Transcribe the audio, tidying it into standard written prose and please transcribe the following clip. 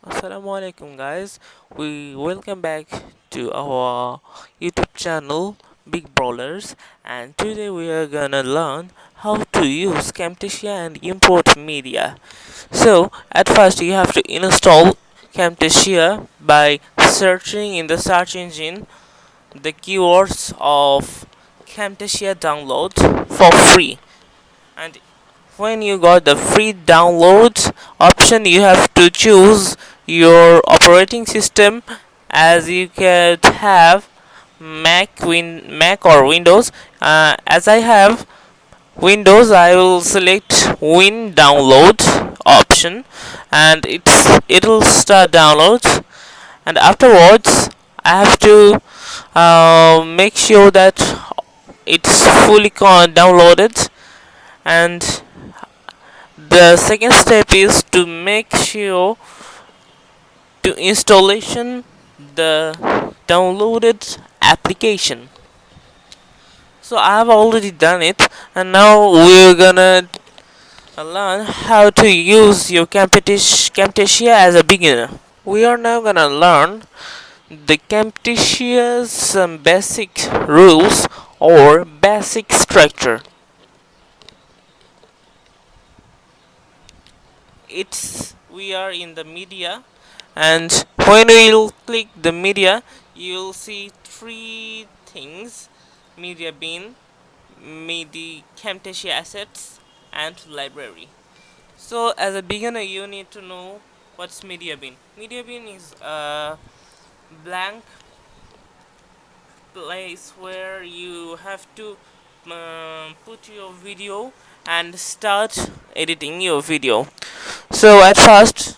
Assalamualaikum guys, we welcome back to our YouTube channel Big Brawlers, and today we are gonna learn how to use Camtasia and import media. So at first you have to install Camtasia by searching in the search engine the keywords of Camtasia download for free. And when you got the free downloads option, you have to choose your operating system, as you could have Mac or Windows. As I have Windows, I will select Win download option, and it'll start downloads. And afterwards I have to make sure that it's fully downloaded. And the second step is to make sure to installation the downloaded application. So I have already done it, and now we're gonna learn how to use your Camtasia as a beginner. We are now gonna learn the Camtasia's some basic rules or basic structure. We are in the media, and when we'll click the media, you'll see three things: media bin, media Camtasia assets, and library. So as a beginner you need to know what's media bin. Media bin is a blank place where you have to put your video and start editing your video. So at first